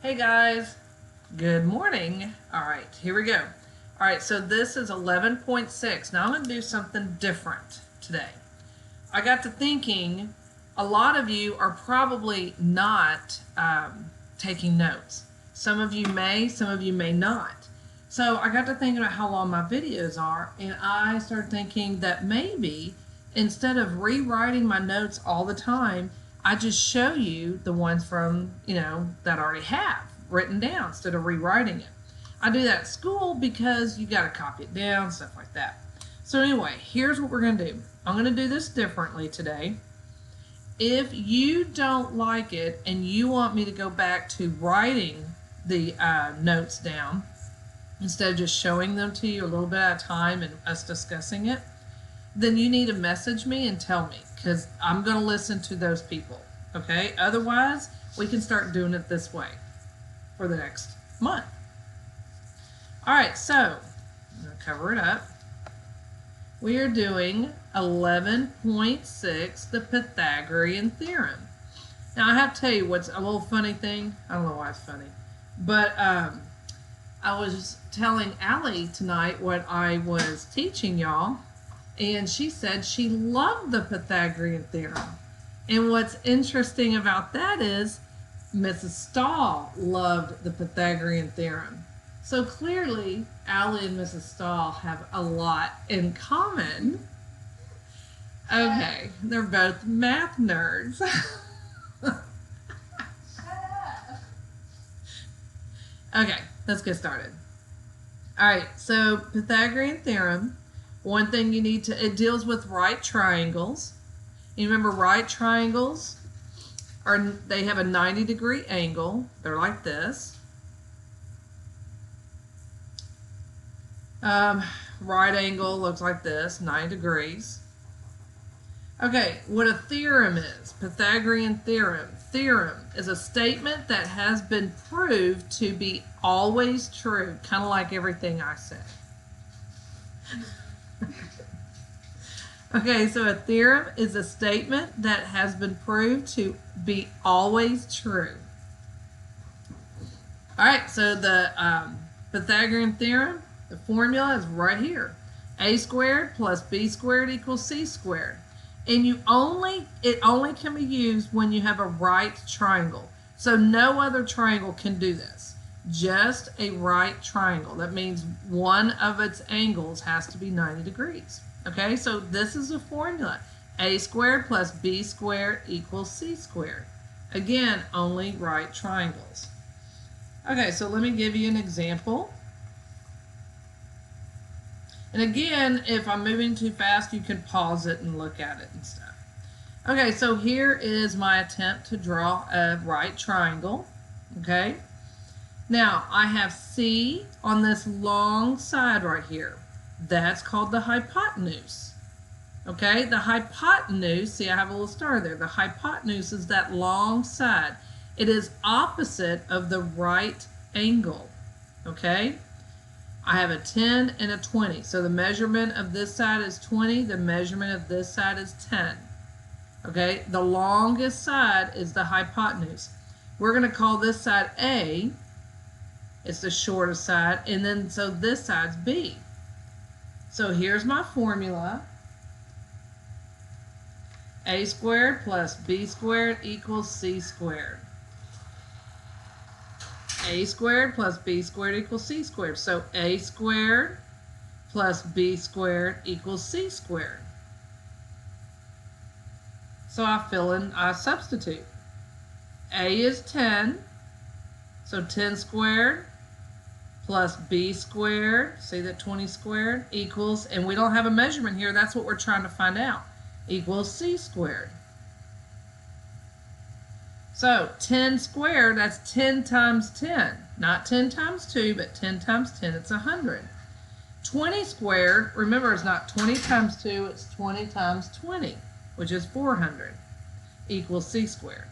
Hey guys, good morning. All right, here we go. All right, so this is 11.6. Now I'm going to do something different today. I got to thinking, a lot of you are probably not taking notes. Some of you may not. So I got to thinking about how long my videos are, and I started thinking that maybe instead of rewriting my notes all the time, I just show you the ones from, that I already have written down instead of rewriting it. I do that at school because you got to copy it down, stuff like that. So anyway, here's what we're going to do. I'm going to do this differently today. If you don't like it and you want me to go back to writing the notes down instead of just showing them to you a little bit at a time and us discussing it, then you need to message me and tell me, because I'm going to listen to those people, okay? Otherwise, we can start doing it this way for the next month. All right, so I'm going to cover it up. We are doing 11.6, the Pythagorean theorem. Now, I have to tell you what's a little funny thing. I don't know why it's funny, but I was telling Allie tonight what I was teaching y'all, and she said she loved the Pythagorean theorem. And what's interesting about that is Mrs. Stahl loved the Pythagorean theorem. So clearly, Allie and Mrs. Stahl have a lot in common. Okay, they're both math nerds. Okay, let's get started. All right, so Pythagorean theorem. One thing you need to, it deals with right triangles. You remember right triangles they have a 90-degree angle. They're like this. Right angle looks like this, 90 degrees. Okay, what a theorem is, Pythagorean theorem. Theorem is a statement that has been proved to be always true, kind of like everything I said. Okay, so a theorem is a statement that has been proved to be always true. All right, so the Pythagorean theorem, the formula is right here. A squared plus B squared equals C squared. And it only can be used when you have a right triangle. So no other triangle can do this. Just a right triangle. That means one of its angles has to be 90 degrees. Okay, so this is a formula. A squared plus B squared equals C squared. Again, only right triangles. Okay, so let me give you an example. And again, if I'm moving too fast, you can pause it and look at it and stuff. Okay, so here is my attempt to draw a right triangle. Okay, now I have C on this long side right here. That's called the hypotenuse. Okay, the hypotenuse, see I have a little star there. The hypotenuse is that long side. It is opposite of the right angle. Okay, I have a 10 and a 20. So the measurement of this side is 20. The measurement of this side is 10. Okay, the longest side is the hypotenuse. We're going to call this side A. It's the shortest side. And then so this side's B. So here's my formula. A squared plus B squared equals C squared. A squared plus B squared equals C squared. So A squared plus B squared equals C squared. So I substitute. A is 10. So 10 squared plus B squared, see that 20 squared, equals, and we don't have a measurement here, that's what we're trying to find out, equals C squared. So 10 squared, that's 10 times 10. Not 10 times 2, but 10 times 10, it's 100. 20 squared, remember it's not 20 times 2, it's 20 times 20, which is 400, equals C squared.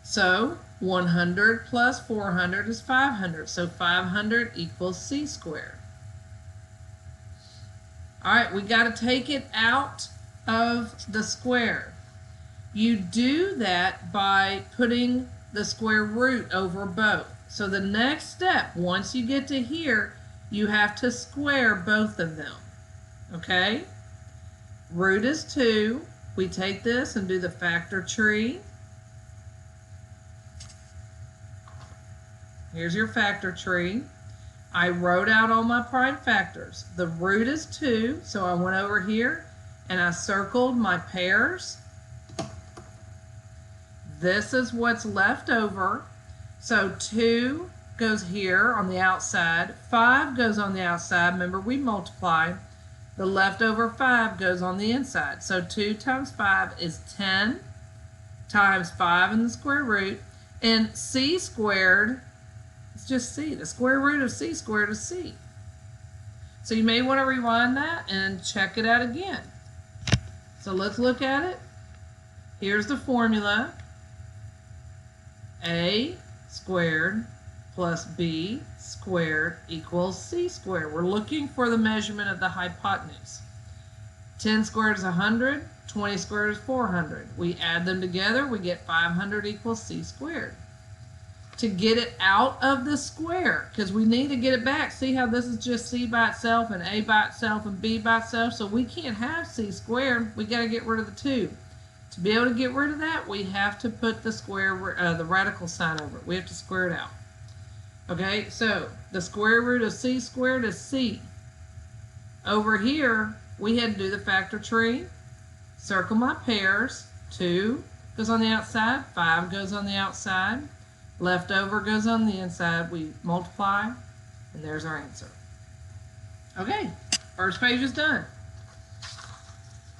So 100 plus 400 is 500. So 500 equals C squared. All right, we got to take it out of the square. You do that by putting the square root over both. So the next step, once you get to here, you have to square both of them. Okay? Root is 2. We take this and do the factor tree. Here's your factor tree. I wrote out all my prime factors. The root is 2, so I went over here and I circled my pairs. This is what's left over. So 2 goes here on the outside. 5 goes on the outside. Remember, we multiply. The leftover 5 goes on the inside. So 2 times 5 is 10 times 5 in the square root. And c squared, it's just c. The square root of c squared is c. So you may want to rewind that and check it out again. So let's look at it. Here's the formula. A squared plus b squared equals c squared. We're looking for the measurement of the hypotenuse. 10 squared is 100, 20 squared is 400. We add them together, we get 500 equals c squared. To get it out of the square, because we need to get it back. See how this is just c by itself and a by itself and b by itself? So we can't have c squared. We got to get rid of the 2. To be able to get rid of that, we have to put the the radical sign over it. We have to square it out. Okay, so the square root of c squared is c. Over here, we had to do the factor tree. Circle my pairs. 2 goes on the outside, 5 goes on the outside. Leftover goes on the inside. We multiply, and there's our answer. Okay, first page is done.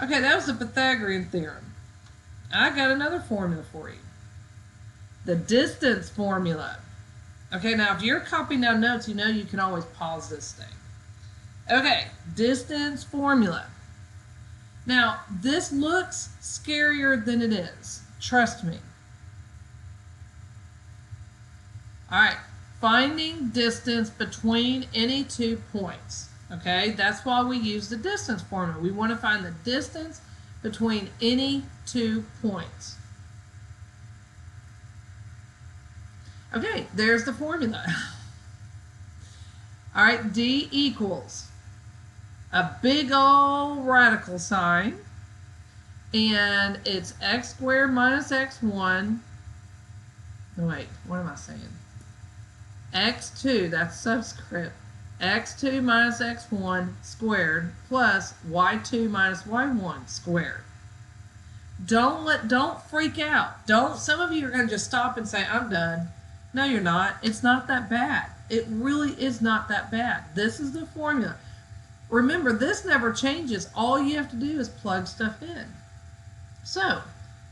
Okay, that was the Pythagorean theorem. I got another formula for you. The distance formula. Okay, now if you're copying down notes, you know you can always pause this thing. Okay, distance formula. Now, this looks scarier than it is. Trust me. All right, finding distance between any 2 points. Okay, that's why we use the distance formula. We want to find the distance between any 2 points. Okay, there's the formula. All right, D equals a big old radical sign, and it's x squared minus x1. Wait, what am I saying? x2, that's subscript. x2 minus x1 squared plus y2 minus y1 squared. Don't freak out. Some of you are going to just stop and say, I'm done. No, you're not. It's not that bad. It really is not that bad. This is the formula. Remember, this never changes. All you have to do is plug stuff in. So,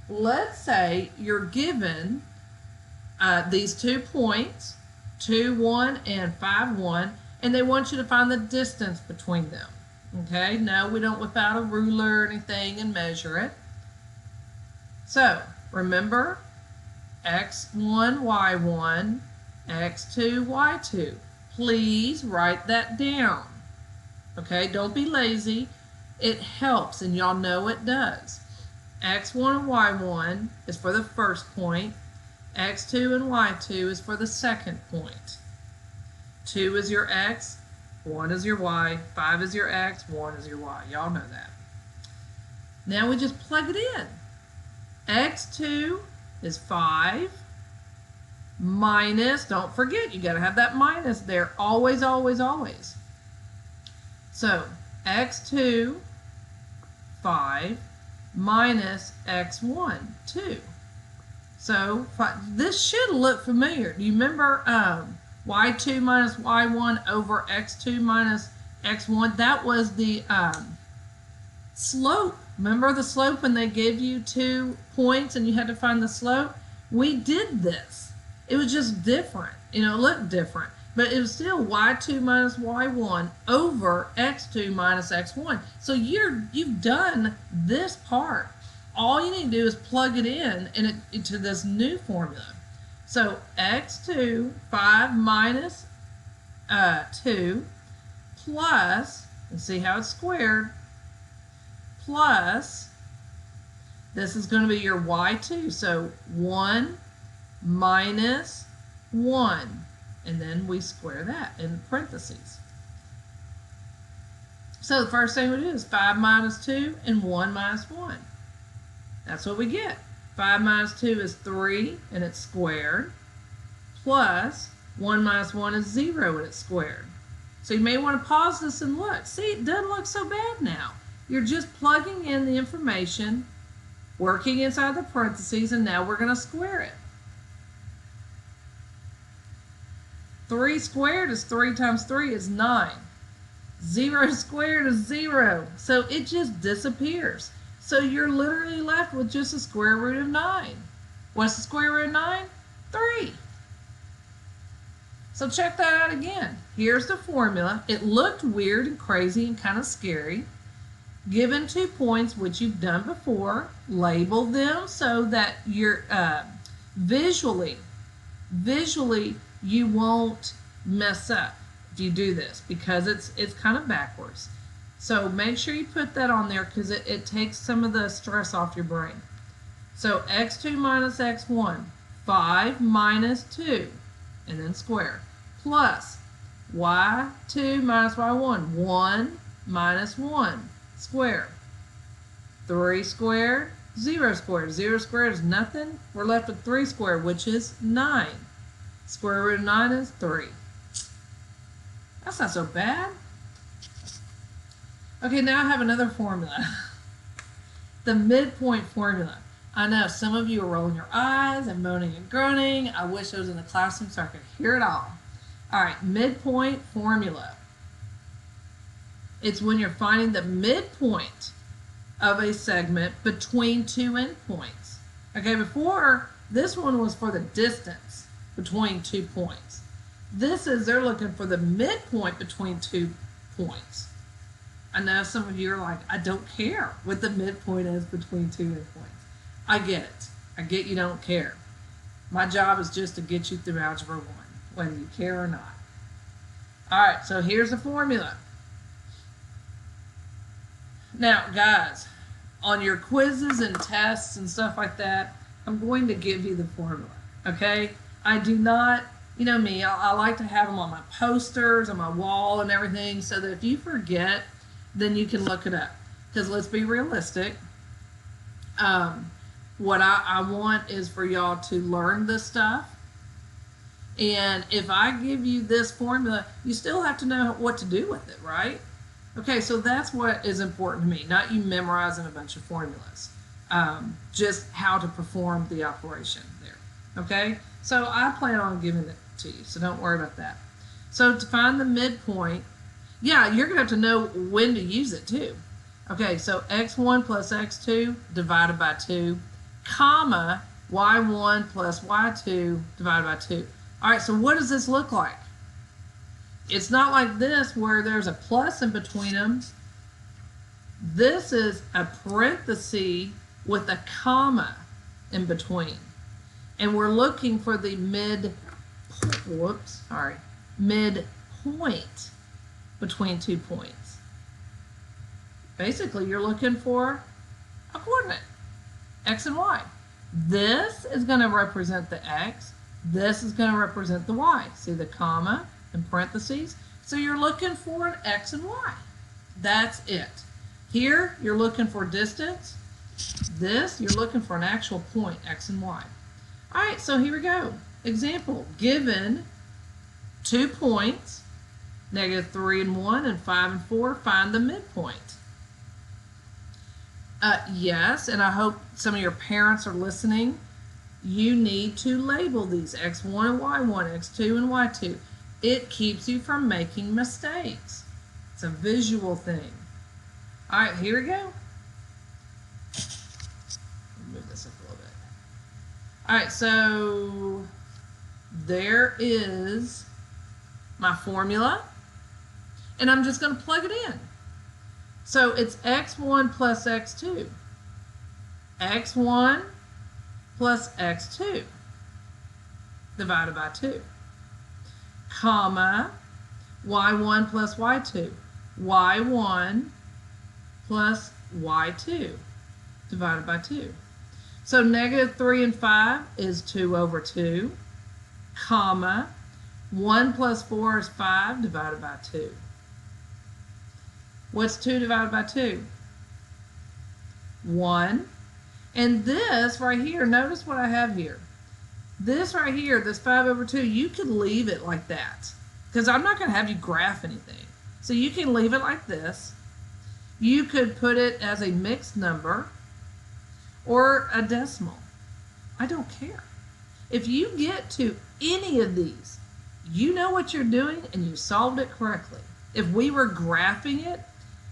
let's say you're given these 2 points, 2, 1, and 5, 1, and they want you to find the distance between them. Okay, no, we don't whip out a ruler or anything and measure it. So, remember, x1, y1, x2, y2. Please write that down. Okay, don't be lazy. It helps, and y'all know it does. x1 and y1 is for the first point. x2 and y2 is for the second point. 2 is your x, 1 is your y, 5 is your x, 1 is your y. Y'all know that. Now we just plug it in. x2 is 5 minus, don't forget, you got to have that minus there. Always, always, always. So, x2, 5 minus x1, 2. So, this should look familiar. Do you remember y2 minus y1 over x2 minus x1? That was the slope. Remember the slope when they gave you 2 points and you had to find the slope? We did this. It was just different. You know, it looked different. But it was still y2 minus y1 over x2 minus x1. So you've done this part. All you need to do is plug it in into this new formula. So x2, 5 minus 2, plus, and see how it's squared, plus This is going to be your y2. So 1 minus 1. And then we square that in parentheses. So the first thing we do is 5 minus 2 and 1 minus 1. That's what we get. 5 minus 2 is 3 and it's squared, plus 1 minus 1 is 0 and it's squared. So you may want to pause this and look. See, it doesn't look so bad now. You're just plugging in the information, working inside the parentheses, and now we're going to square it. 3 squared is 3 times 3 is 9. 0 squared is 0. So it just disappears. So you're literally left with just the square root of 9. What's the square root of 9? 3. So check that out again. Here's the formula. It looked weird and crazy and kind of scary. Given 2 points, which you've done before, label them so that you're visually you won't mess up if you do this, because it's kind of backwards. So make sure you put that on there, because it takes some of the stress off your brain. So x2 minus x1, 5 minus 2, and then square, plus y2 minus y1, 1 minus 1, square. 3 squared, 0 squared. 0 squared is nothing. We're left with 3 squared, which is 9. Square root of 9 is 3. That's not so bad. Okay, now I have another formula. The midpoint formula. I know some of you are rolling your eyes and moaning and groaning. I wish I was in the classroom so I could hear it all. All right, midpoint formula. It's when you're finding the midpoint of a segment between 2 endpoints. Okay, before, this one was for the distance between 2 points. This is, they're looking for the midpoint between 2 points. I know some of you are like, I don't care what the midpoint is between 2 endpoints. I get it. I get you don't care. My job is just to get you through Algebra 1, whether you care or not. All right, so here's the formula. Now, guys, on your quizzes and tests and stuff like that, I'm going to give you the formula, okay? I do not, you know me, I like to have them on my posters, on my wall and everything, so that if you forget, then you can look it up. Because let's be realistic. What I want is for y'all to learn this stuff. And if I give you this formula, you still have to know what to do with it, right? Okay, so that's what is important to me, not you memorizing a bunch of formulas. Just how to perform the operation there, okay? So I plan on giving it to you, so don't worry about that. So to find the midpoint, yeah, you're going to have to know when to use it too. Okay, so x1 plus x2 divided by 2, comma, y1 plus y2 divided by 2. All right, so what does this look like? It's not like this where there's a plus in between them. This is a parenthesis with a comma in between. And we're looking for the midpoint between 2 points. Basically, you're looking for a coordinate, x and y. This is going to represent the x. This is going to represent the y. See the comma in parentheses? So you're looking for an x and y. That's it. Here, you're looking for distance. This, you're looking for an actual point, x and y. All right, so here we go. Example, given 2 points, -3 and 1 and 5 and 4, find the midpoint. Yes, and I hope some of your parents are listening. You need to label these x1 and y1, x2 and y2. It keeps you from making mistakes. It's a visual thing. All right, here we go. Move this up a little bit. All right, so there is my formula, and I'm just going to plug it in. So it's x1 plus x2. x1 plus x2 divided by 2, comma, y1 plus y2, y1 plus y2 divided by 2. So negative 3 and 5 is 2 over 2, comma, 1 plus 4 is 5 divided by 2. What's 2 divided by 2? 1. And this right here, notice what I have here. This right here, this 5 over 2, you could leave it like that. Because I'm not going to have you graph anything. So you can leave it like this. You could put it as a mixed number or a decimal. I don't care. If you get to any of these, you know what you're doing and you solved it correctly. If we were graphing it,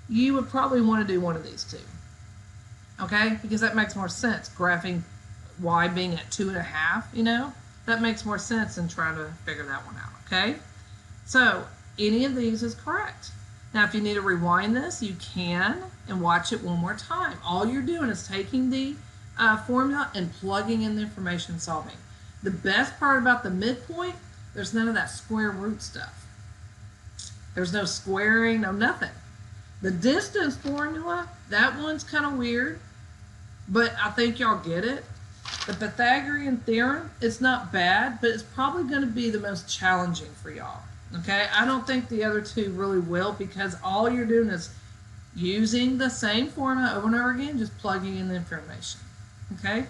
you would probably want to do one of these two. Okay? Because that makes more sense. Graphing y being at 2.5, you know? That makes more sense than trying to figure that one out. Okay? So, any of these is correct. Now, if you need to rewind this, you can and watch it one more time. All you're doing is taking the formula and plugging in the information and solving. The best part about the midpoint, there's none of that square root stuff. There's no squaring, no nothing. The distance formula, that one's kind of weird, but I think y'all get it. The Pythagorean theorem, it's not bad, but it's probably going to be the most challenging for y'all. Okay, I don't think the other two really will, because all you're doing is using the same formula over and over again, just plugging in the information. Okay,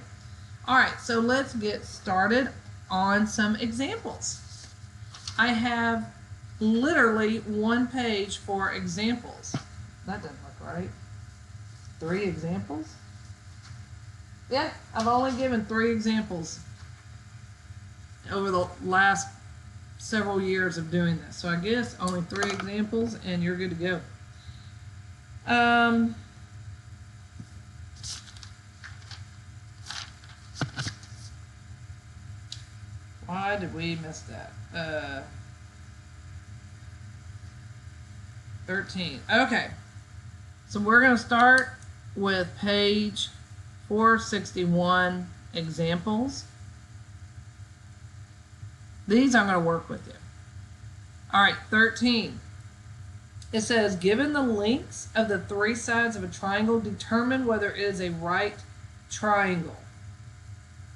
all right, so let's get started on some examples. I have literally one page for examples. That doesn't look right. 3 examples? Yeah, I've only given 3 examples over the last several years of doing this. So I guess only 3 examples and you're good to go. Why did we miss that? 13. Okay. So we're going to start with page 461, examples. These I'm going to work with you. All right, 13. It says, given the lengths of the 3 sides of a triangle, determine whether it is a right triangle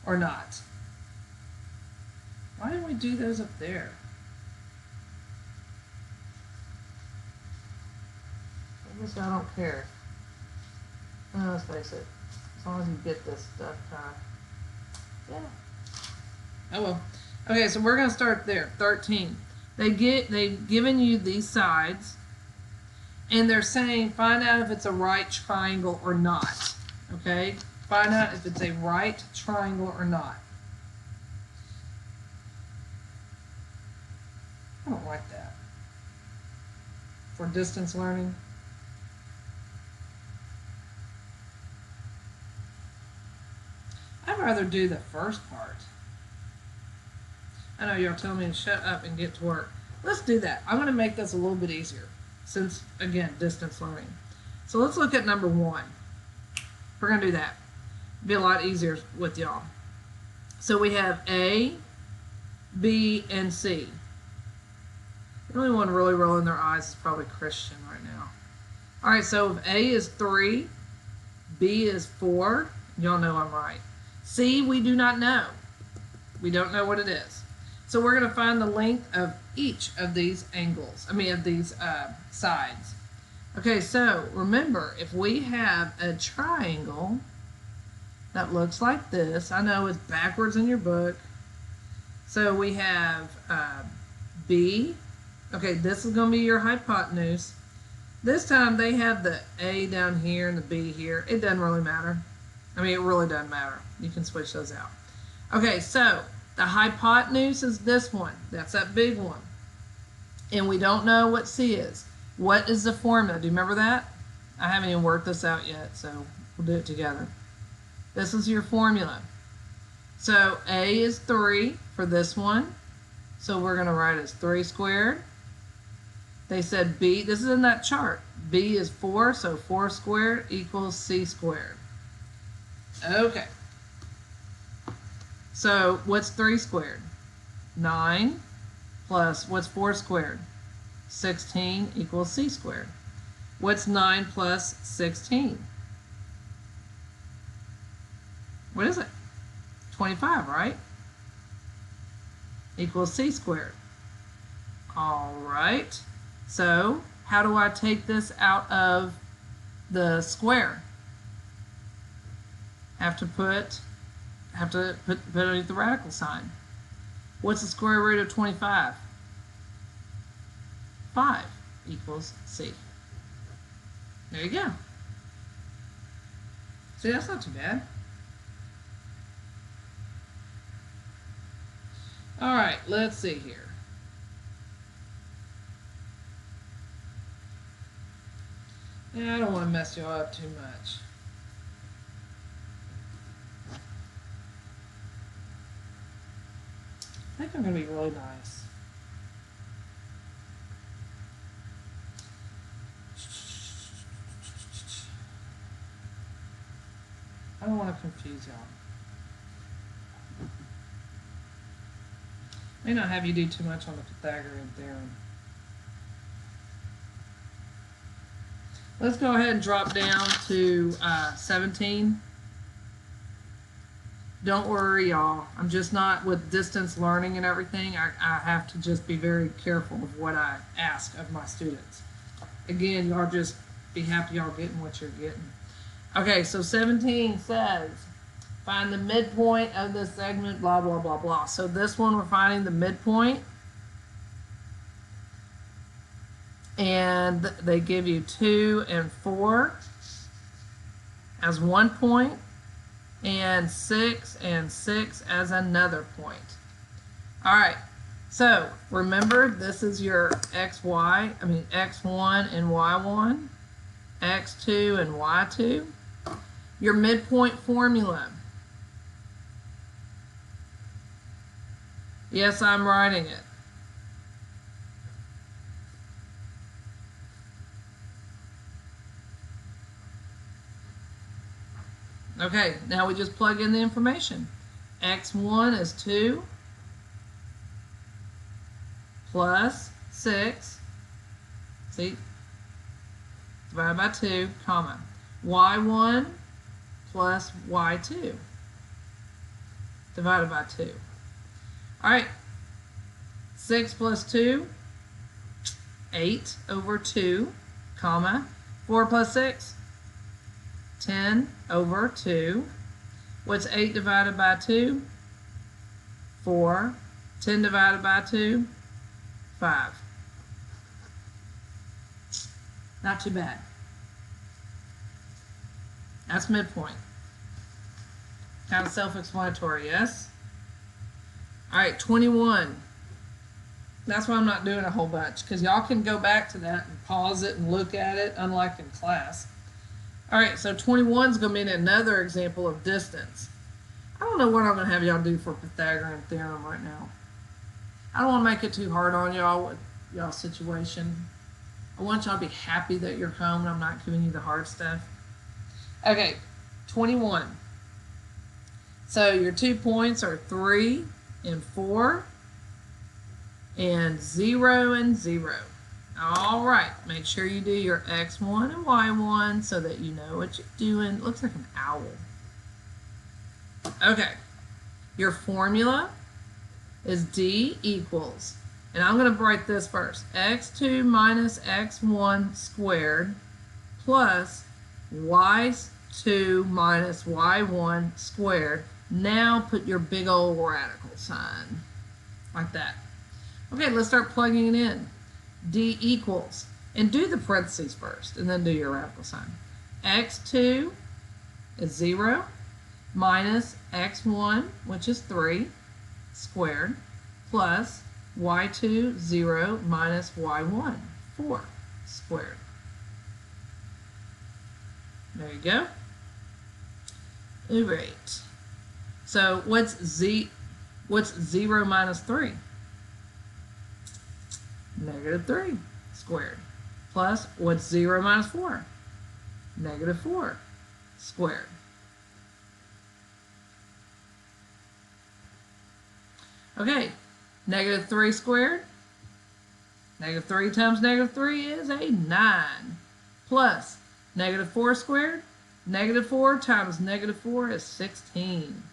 or not. Why didn't we do those up there? I guess I don't care. Let's face it. As long as you get this stuff kind of, yeah. Oh well. Okay, so we're going to start there. 13. They've given you these sides, and they're saying find out if it's a right triangle or not. Okay? Find out if it's a right triangle or not. I don't like that. For distance learning. I'd rather do the first part. I know y'all telling me to shut up and get to work. Let's do that. I'm going to make this a little bit easier since, again, distance learning. So let's look at number 1. We're going to do that. It'll be a lot easier with y'all. So we have A, B, and C. The only one really rolling their eyes is probably Christian right now. All right, so if A is 3, B is 4, y'all know I'm right. C, we do not know. We don't know what it is. So we're going to find the length of each of these angles, of these sides. Okay, so remember, if we have a triangle that looks like this, I know it's backwards in your book. So we have B. Okay, this is going to be your hypotenuse. This time they have the A down here and the B here. It doesn't really matter. I mean, it really doesn't matter. You can switch those out. Okay, so the hypotenuse is this one. That's that big one. And we don't know what C is. What is the formula? Do you remember that? I haven't even worked this out yet, so we'll do it together. This is your formula. So A is 3 for this one. So we're going to write it as 3 squared. They said B, this is in that chart. B is 4, so 4 squared equals C squared. Okay. So what's 3 squared? 9 plus, what's 4 squared? 16 equals C squared. What's 9 plus 16? What is it? 25, right? Equals c squared. All right. So how do I take this out of the square? Have to put underneath the radical sign. What's the square root of 25? 5 equals c. There you go. See, that's not too bad. All right, let's see here. Yeah, I don't want to mess you up too much. I think I'm going to be really nice. I don't want to confuse y'all. May not have you do too much on the Pythagorean theorem. Let's go ahead and drop down to 17. Don't worry, y'all. I'm just not, with distance learning and everything, I have to just be very careful of what I ask of my students. Again, y'all just be happy y'all getting what you're getting. Okay, so 17 says, find the midpoint of the segment, blah, blah, blah, blah. So this one, we're finding the midpoint. And they give you 2 and 4 as one point, and 6 and 6 as another point. All right, so remember, this is your x1 and y1, x2 and y2. Your midpoint formula. Yes, I'm writing it. Okay, now we just plug in the information. x1 is 2 plus 6, see, divided by 2, comma, y1 plus y2 divided by 2. All right, 6 plus 2, 8 over 2, comma, 4 plus 6, 10 over 2. What's 8 divided by 2? 4. 10 divided by 2? 5. Not too bad. That's midpoint. Kind of self-explanatory, yes? All right, 21. That's why I'm not doing a whole bunch, because y'all can go back to that and pause it and look at it, unlike in class. All right, so 21 is going to be another example of distance. I don't know what I'm going to have y'all do for Pythagorean theorem right now. I don't want to make it too hard on y'all with y'all's situation. I want y'all to be happy that you're home and I'm not giving you the hard stuff. Okay, 21. So your 2 points are 3 and 4 and 0 and 0. All right, make sure you do your x1 and y1 so that you know what you're doing. It looks like an owl. Okay, your formula is D equals, and I'm going to write this first, x2 minus x1 squared plus y2 minus y1 squared. Now put your big old radical sign, like that. Okay, let's start plugging it in. D equals, and do the parentheses first, and then do your radical sign. x2 is 0 minus x1, which is 3, squared, plus y2, 0 minus y1, 4, squared. There you go. All right. So what's 0 minus 3? Negative 3 squared. Plus, what's 0 minus 4? Negative 4 squared. Okay, negative 3 squared. Negative 3 times negative 3 is a 9. Plus, negative 4 squared. Negative 4 times negative 4 is 16.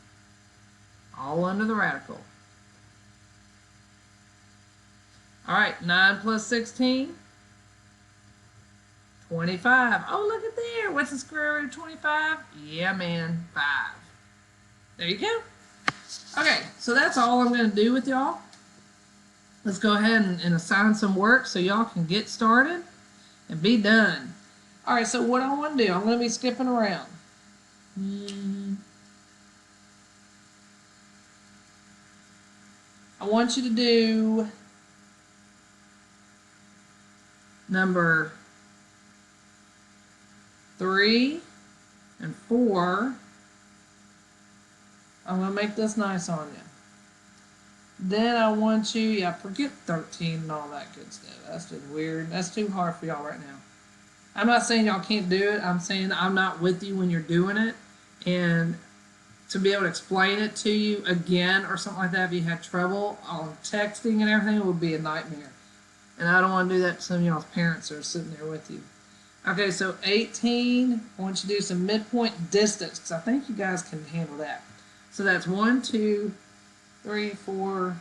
All under the radical. All right, 9 plus 16? 25. Oh, look at there. What's the square root of 25? Yeah, man, 5. There you go. Okay, so that's all I'm going to do with y'all. Let's go ahead and assign some work so y'all can get started and be done. All right, so what I want to do, I'm going to be skipping around. I want you to do number 3 and 4. I'm going to make this nice on you. Then I want you, yeah, forget 13 and all that good stuff. That's just weird. That's too hard for y'all right now. I'm not saying y'all can't do it. I'm saying I'm not with you when you're doing it. And to be able to explain it to you again or something like that, if you had trouble on texting and everything, it would be a nightmare. And I don't want to do that to some of y'all's parents that are sitting there with you. Okay, so 18, I want you to do some midpoint distance because I think you guys can handle that. So that's 1, 2, 3, 4,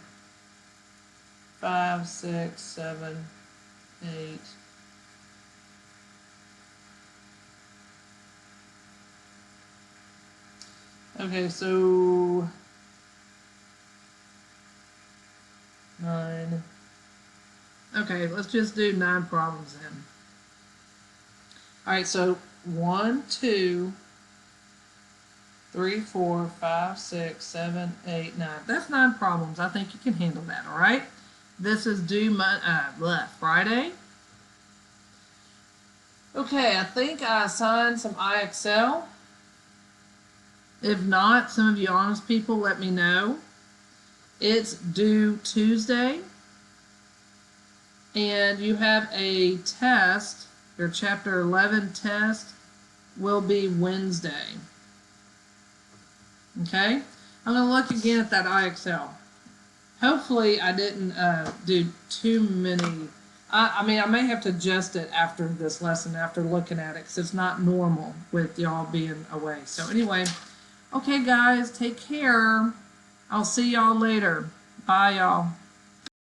5, 6, 7, 8. Okay, so 9. Okay, let's just do 9 problems then. Alright, so 1, 2, 3, 4, 5, 6, 7, 8, 9. That's 9 problems. I think you can handle that, alright? This is due Friday. Okay, I think I assigned some IXL. If not, some of you honest people, let me know. It's due Tuesday. And you have a test, your Chapter 11 test will be Wednesday. Okay? I'm going to look again at that IXL. Hopefully I didn't do too many. I mean, I may have to adjust it after this lesson, after looking at it, because it's not normal with y'all being away. So anyway, okay guys, take care. I'll see y'all later. Bye y'all.